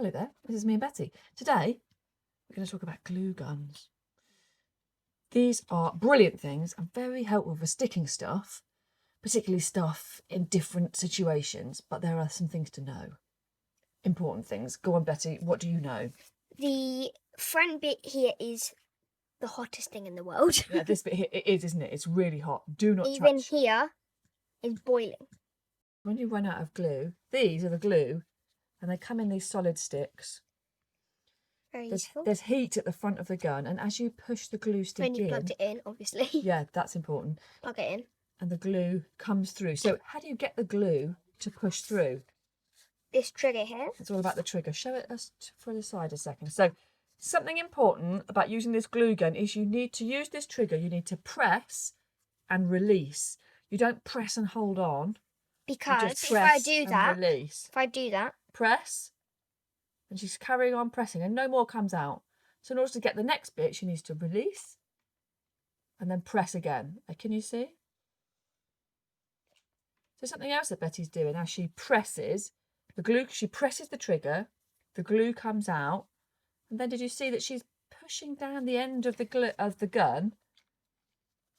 hello there. This is me and Betty. Today, we're going to talk about glue guns. These are brilliant things and very helpful for sticking stuff, particularly stuff in different situations. But there are some things to know. Important things. Go on, Betty. What do you know? The front bit here is the hottest thing in the world. Yeah, this bit here, it is, isn't it? It's really hot. Do not Even touch. here is boiling. When you run out of glue, these are the glue, and they come in these solid sticks. Very useful. There's heat at the front of the gun, and as you push the glue stick in... When you plugged it in, obviously. Yeah, that's important. Plug it in. And the glue comes through. So how do you get the glue to push through? This trigger here. It's all about the trigger. Show it us for the side a second. So something important about using this glue gun is you need to use this trigger. You need to press and release. You don't press and hold on. Because if I do that, press, and she's carrying on pressing, and no more comes out. So in order to get the next bit, she needs to release and then press again. Can you see? So something else that Betty's doing as she presses the glue, she presses the trigger, the glue comes out, and then did you see that she's pushing down the end of the gun?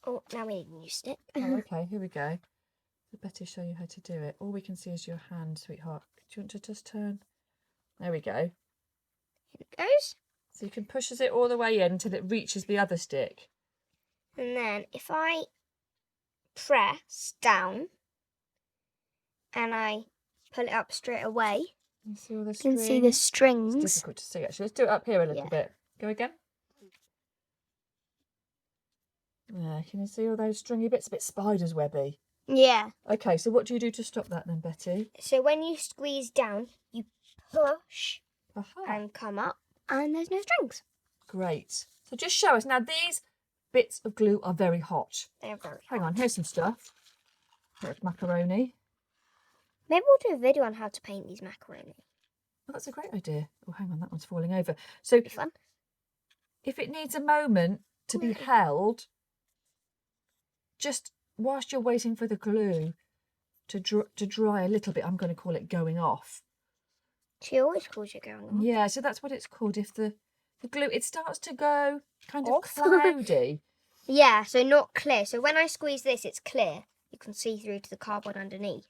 Oh, now we need a new stick. Oh, okay, here we go. Let Betty show you how to do it. All we can see is your hand, sweetheart. Do you want to just turn? There we go. Here it goes. So you can push it all the way in until it reaches the other stick. And then if I press down and I pull it up straight away, you see all the you can see the strings. It's difficult to see actually. Let's do it up here a little bit. Go again. Yeah, can you see all those stringy bits? A bit spider's webby. Yeah. Okay, so what do you do to stop that then, Betty? So when you squeeze down, you push and come up, and there's no strings. Great. So just show us. Now, these bits of glue are very hot. They're very hot. Hang on, here's some stuff. Here's macaroni. Maybe we'll do a video on how to paint these macaroni. Oh, that's a great idea. Oh, hang on, that one's falling over. So fun. If it needs a moment to be held, just whilst you're waiting for the glue to dry a little bit, I'm going to call it going off. She always calls you going off. Yeah, so that's what it's called. If the glue, it starts to go kind of cloudy. Yeah, so not clear. So when I squeeze this, it's clear. You can see through to the cardboard underneath.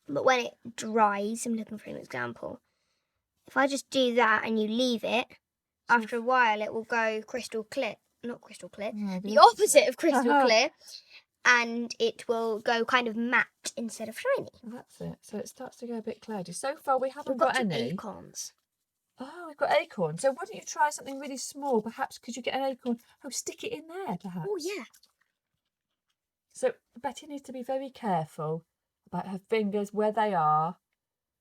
But when it dries, I'm looking for an example. If I just do that and you leave it, after a while it will go crystal clear. Not crystal clear. No, the opposite of crystal clear. And it will go kind of matte instead of shiny. That's it. So it starts to go a bit cloudy. So far we haven't got any. Acorns. Oh, we've got acorns. So why don't you try something really small? Perhaps could you get an acorn? Oh, stick it in there, perhaps. Oh, yeah. So Betty needs to be very careful about her fingers, where they are.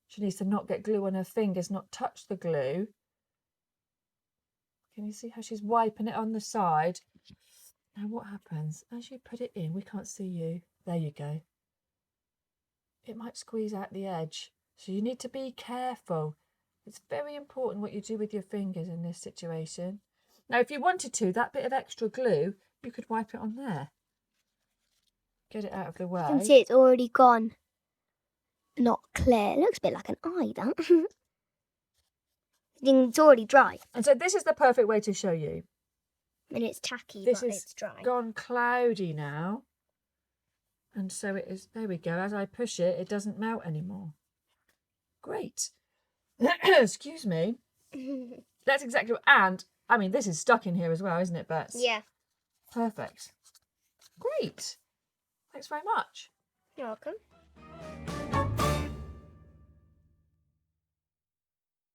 She needs to not get glue on her fingers, not touch the glue. Can you see how she's wiping it on the side? Now what happens? As you put it in, we can't see you. There you go. It might squeeze out the edge. So you need to be careful. It's very important what you do with your fingers in this situation. Now if you wanted to, that bit of extra glue, you could wipe it on there. Get it out of the way. You can see it's already gone. Not clear. It looks a bit like an eye, that. It's already dry. And so this is the perfect way to show you. And it's tacky, but it's dry. Gone cloudy now. And so it is, there we go. As I push it, it doesn't melt anymore. Great. Excuse me. That's exactly, and I mean, this is stuck in here as well, isn't it, Bets? Yeah. Perfect. Great. Thanks very much. You're welcome.